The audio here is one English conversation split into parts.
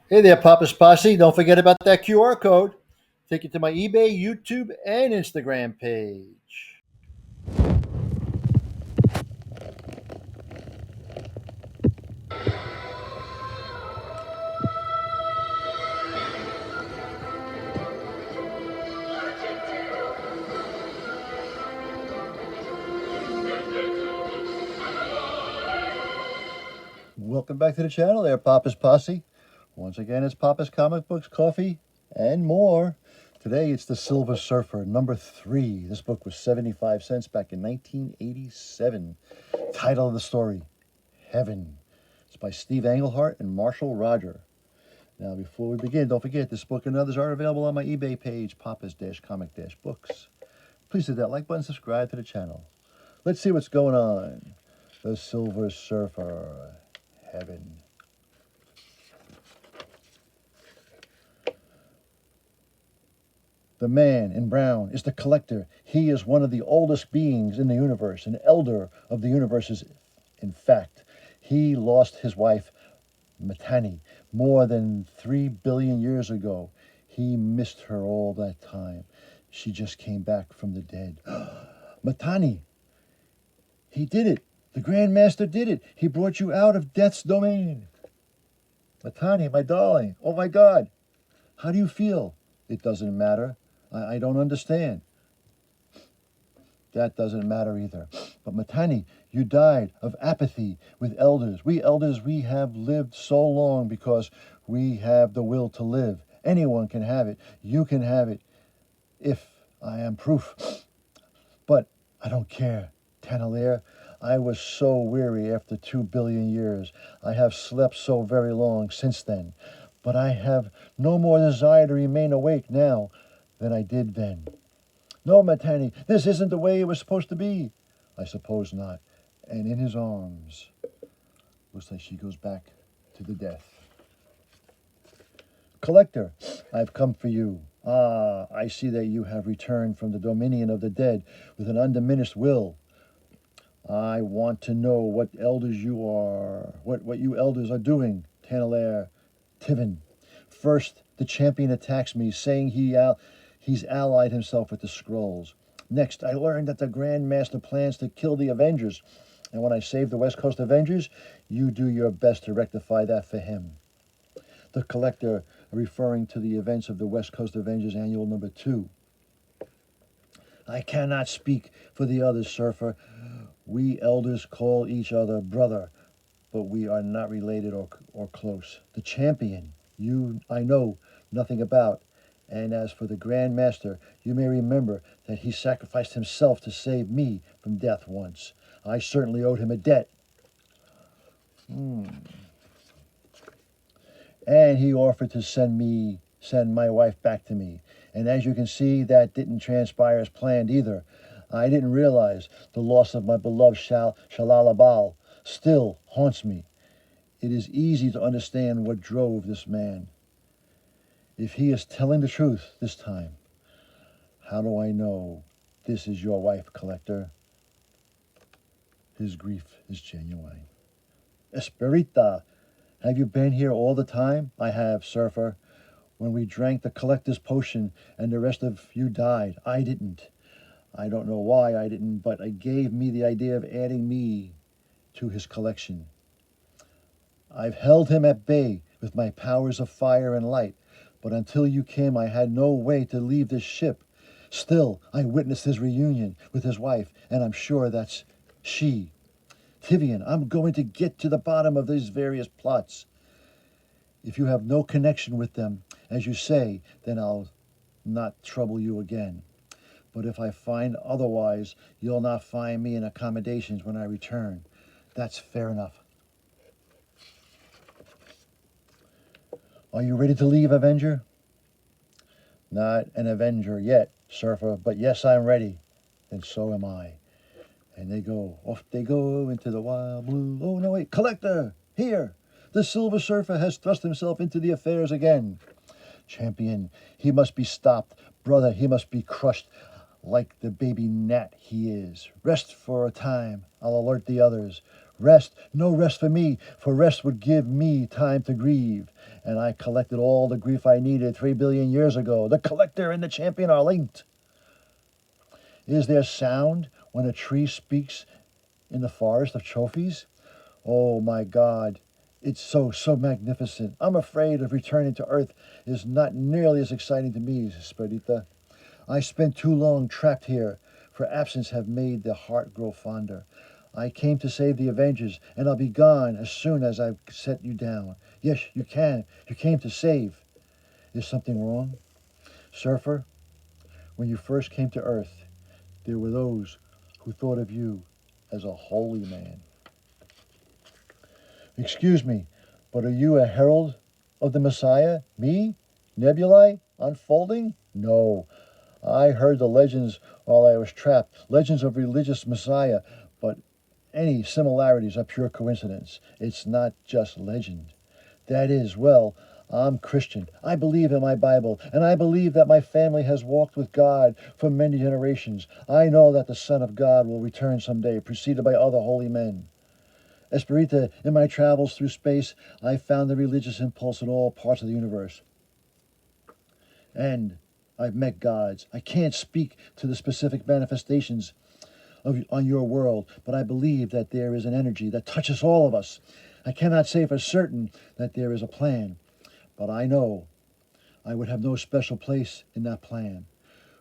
Hey there, Papa's Posse. Don't forget about that QR code. Take you to my eBay, YouTube, and Instagram page. Welcome back to the channel there, Papa's Posse. Once again, it's Papa's Comic Books, Coffee, and more. Today, it's The Silver Surfer, number 3. This book was 75 cents back in 1987. Title of the story, Heaven. It's by Steve Englehart and Marshall Roger. Now, before we begin, don't forget this book and others are available on my eBay page, Papa's-Comic-Books. Please hit that like button, subscribe to the channel. Let's see what's going on. The Silver Surfer, Heaven. The man in brown is the collector. He is one of the oldest beings in the universe, an elder of the universes, in fact. He lost his wife, Matani, more than 3 billion years ago. He missed her all that time. She just came back from the dead. Matani, he did it. The Grand Master did it. He brought you out of death's domain. Matani, my darling, oh my God. How do you feel? It doesn't matter. I don't understand. That doesn't matter either. But Matani, you died of apathy with elders. We elders, we have lived so long because we have the will to live. Anyone can have it. You can have it if I am proof. But I don't care, Tanalair. I was so weary after 2 billion years. I have slept so very long since then. But I have no more desire to remain awake now than I did then. No, Matani, this isn't the way it was supposed to be. I suppose not. And in his arms, looks like she goes back to the death. Collector, I've come for you. Ah, I see that you have returned from the dominion of the dead with an undiminished will. I want to know what elders you are, what you elders are doing, Tanalair, Tivin. First, the champion attacks me, saying he's allied himself with the Skrulls. Next, I learned that the Grand Master plans to kill the Avengers. And when I save the West Coast Avengers, you do your best to rectify that for him. The Collector, referring to the events of the West Coast Avengers Annual number 2. I cannot speak for the others, Surfer. We elders call each other brother, but we are not related or close. The champion, I know nothing about. And as for the Grand Master, you may remember that he sacrificed himself to save me from death once. I certainly owed him a debt. And he offered to send my wife back to me. And as you can see, that didn't transpire as planned either. I didn't realize the loss of my beloved Shalalabal still haunts me. It is easy to understand what drove this man. If he is telling the truth this time, how do I know this is your wife, Collector? His grief is genuine. Esperita, have you been here all the time? I have, Surfer. When we drank the Collector's potion and the rest of you died, I didn't. I don't know why I didn't, but it gave me the idea of adding me to his collection. I've held him at bay with my powers of fire and light, but until you came I had no way to leave this ship. Still, I witnessed his reunion with his wife, and I'm sure that's she. Tivian, I'm going to get to the bottom of these various plots. If you have no connection with them, as you say, then I'll not trouble you again. But if I find otherwise, you'll not find me in accommodations when I return. That's fair enough. Are you ready to leave, Avenger? Not an Avenger yet, Surfer, but yes, I'm ready. And so am I. And off they go into the wild blue. Oh, no, wait, Collector, here. The Silver Surfer has thrust himself into the affairs again. Champion, he must be stopped. Brother, he must be crushed like the baby gnat he is. Rest for a time. I'll alert the others. Rest, no rest for me, for rest would give me time to grieve. And I collected all the grief I needed 3 billion years ago. The collector and the champion are linked. Is there sound when a tree speaks in the forest of trophies? Oh my God, it's so magnificent. I'm afraid of returning to Earth is not nearly as exciting to me, Esperita. I spent too long trapped here, for absence have made the heart grow fonder. I came to save the Avengers, and I'll be gone as soon as I've set you down. Yes, you can. You came to save. Is something wrong? Surfer, when you first came to Earth, there were those who thought of you as a holy man. Excuse me, but are you a herald of the Messiah? Me? Nebulae? Unfolding? No. I heard the legends while I was trapped, legends of religious Messiah, but any similarities are pure coincidence. It's not just legend. That is, well, I'm Christian. I believe in my Bible, and I believe that my family has walked with God for many generations. I know that the Son of God will return someday, preceded by other holy men. Esperita, in my travels through space, I found the religious impulse in all parts of the universe. And I've met gods. I can't speak to the specific manifestations on your world, but I believe that there is an energy that touches all of us. I cannot say for certain that there is a plan, but I know I would have no special place in that plan.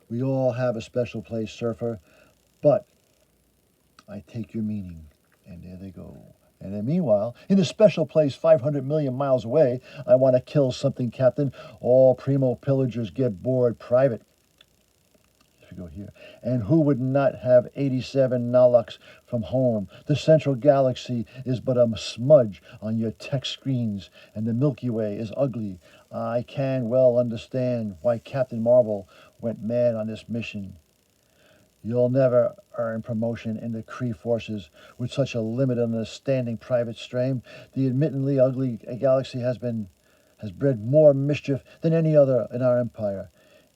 We all have a special place, Surfer, but I take your meaning, and there they go. And then meanwhile, in a special place 500 million miles away, I want to kill something, Captain. All primo pillagers get bored private. If you go here. And who would not have 87 Nalox from home? The central galaxy is but a smudge on your tech screens, and the Milky Way is ugly. I can well understand why Captain Marvel went mad on this mission. You'll never earn promotion in the Kree forces with such a limited understanding private stream. The admittedly ugly galaxy has bred more mischief than any other in our empire.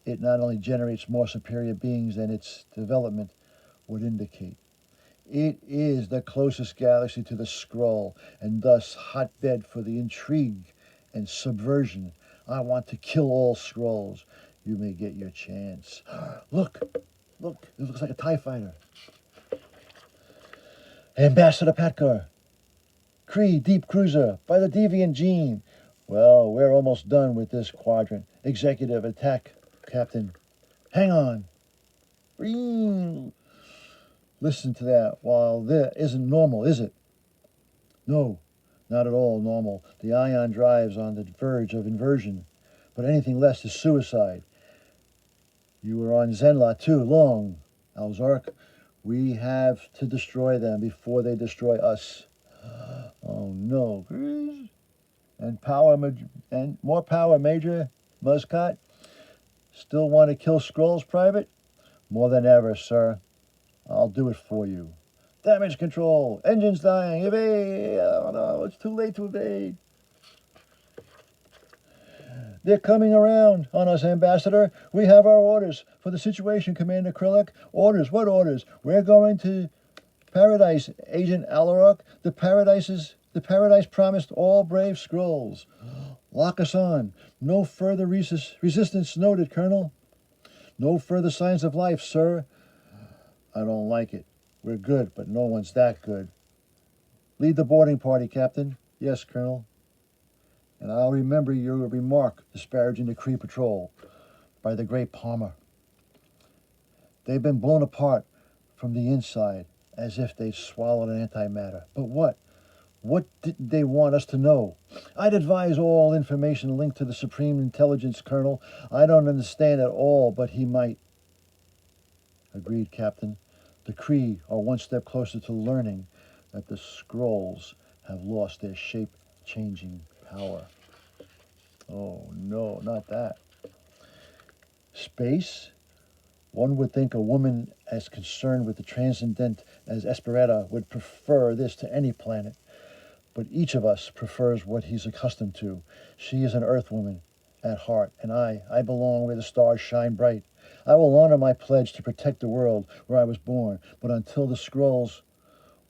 It not only generates more superior beings than its development would indicate. It is the closest galaxy to the Skrull, and thus hotbed for the intrigue and subversion. I want to kill all Skrulls. You may get your chance. Look, it looks like a TIE fighter. Ambassador Patkar. Kree Deep Cruiser by the Deviant Gene. Well, we're almost done with this quadrant. Executive attack, Captain. Hang on. Listen to that. While that isn't normal, is it? No, not at all normal. The ion drive's on the verge of inversion, but anything less is suicide. You were on Zenla too long, Alzark. We have to destroy them before they destroy us. Oh no. And more power, Major Muscat. Still want to kill Skrulls, Private? More than ever, sir. I'll do it for you. Damage control. Engines dying. Evade. Oh no, it's too late to evade. They're coming around on us, Ambassador. We have our orders for the situation, Commander Krillak. Orders? What orders? We're going to Paradise, Agent Alarok. The Paradise promised all brave Skrulls. Lock us on. No further resistance noted, Colonel. No further signs of life, sir. I don't like it. We're good, but no one's that good. Lead the boarding party, Captain. Yes, Colonel. And I'll remember your remark disparaging the Kree Patrol by the great Palmer. They've been blown apart from the inside as if they'd swallowed an antimatter. But what? What didn't they want us to know? I'd advise all information linked to the Supreme Intelligence, Colonel. I don't understand at all, but he might. Agreed, Captain. The Kree are one step closer to learning that the Skrulls have lost their shape-changing power. Oh, no, not that. Space? One would think a woman as concerned with the transcendent as Esperetta would prefer this to any planet. But each of us prefers what he's accustomed to. She is an Earth woman at heart, and I belong where the stars shine bright. I will honor my pledge to protect the world where I was born, but until the Skrulls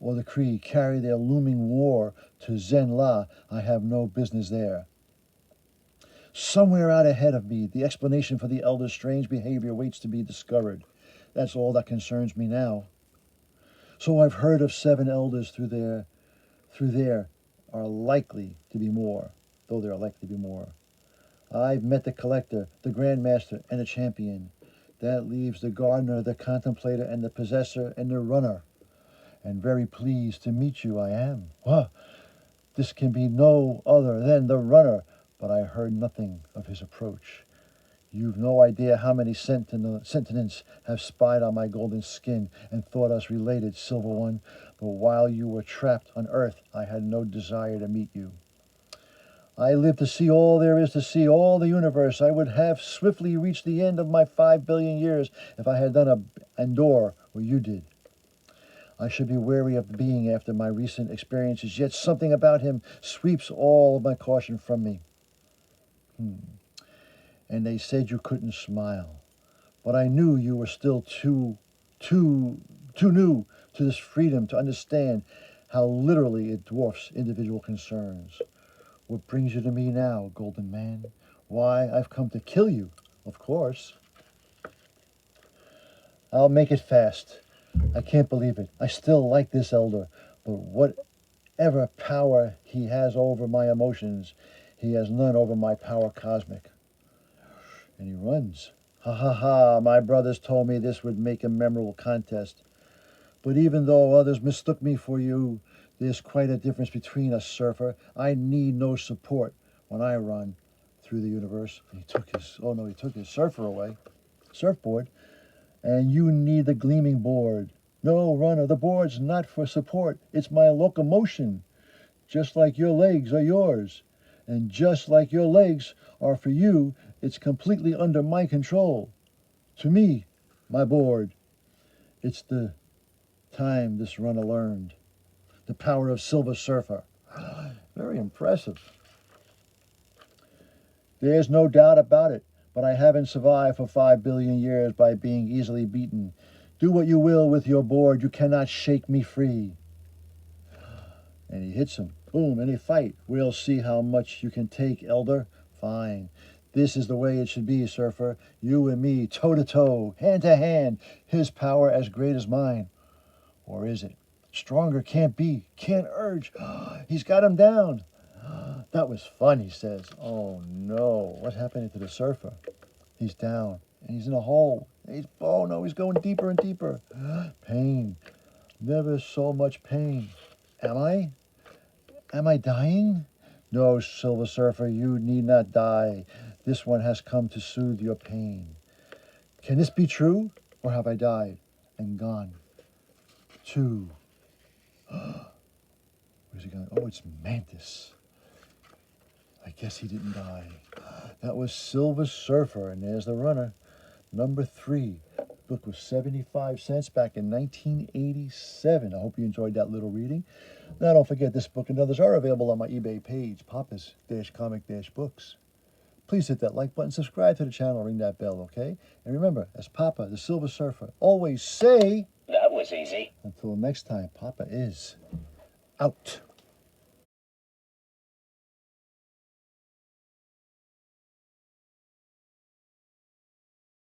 or the Cree carry their looming war to Zen-La, I have no business there. Somewhere out ahead of me, the explanation for the elder's strange behavior waits to be discovered. That's all that concerns me now. So I've heard of 7 elders through there are likely to be more, though there are likely to be more. I've met the collector, the grandmaster, and the champion. That leaves the gardener, the contemplator, and the possessor, and the runner. And very pleased to meet you I am. This can be no other than the runner, but I heard nothing of his approach. You've no idea how many sentinels have spied on my golden skin and thought us related, Silver One, but while you were trapped on Earth, I had no desire to meet you. I live to see all there is to see, all the universe. I would have swiftly reached the end of my 5 billion years if I had done a Andor where you did. I should be wary of the being after my recent experiences, yet something about him sweeps all of my caution from me. And they said you couldn't smile, but I knew you were still too new to this freedom to understand how literally it dwarfs individual concerns. What brings you to me now, Golden Man? Why, I've come to kill you, of course. I'll make it fast. I can't believe it. I still like this elder, but whatever power he has over my emotions, he has none over my power cosmic. And he runs. Ha ha ha, my brothers told me this would make a memorable contest. But even though others mistook me for you, there's quite a difference between us, Surfer. I need no support when I run through the universe. He took his surfer away, surfboard. And you need the gleaming board. No, runner, the board's not for support. It's my locomotion. Just like your legs are yours. And just like your legs are for you, it's completely under my control. To me, my board, it's the time this runner learned. The power of Silver Surfer. Very impressive. There's no doubt about it, but I haven't survived for 5 billion years by being easily beaten. Do what you will with your board, you cannot shake me free. And he hits him. Boom, and they fight. We'll see how much you can take, Elder. Fine. This is the way it should be, Surfer. You and me, toe to toe, hand to hand. His power as great as mine. Or is it? Stronger can't be, can't urge. He's got him down. That was fun, he says. Oh no, what's happening to the surfer? He's down, and he's in a hole. Oh no, he's going deeper and deeper. Pain, never so much pain. Am I? Am I dying? No, Silver Surfer, you need not die. This one has come to soothe your pain. Can this be true, or have I died and gone? Two. Where's he going? Oh, it's Mantis. I guess he didn't die. That was Silver Surfer, and there's the runner. Number 3. The book was 75 cents back in 1987. I hope you enjoyed that little reading. Now, don't forget, this book and others are available on my eBay page, Papa's-Comic-Books. Please hit that like button, subscribe to the channel, ring that bell, okay? And remember, as Papa, the Silver Surfer, always say... That was easy. Until next time, Papa is out.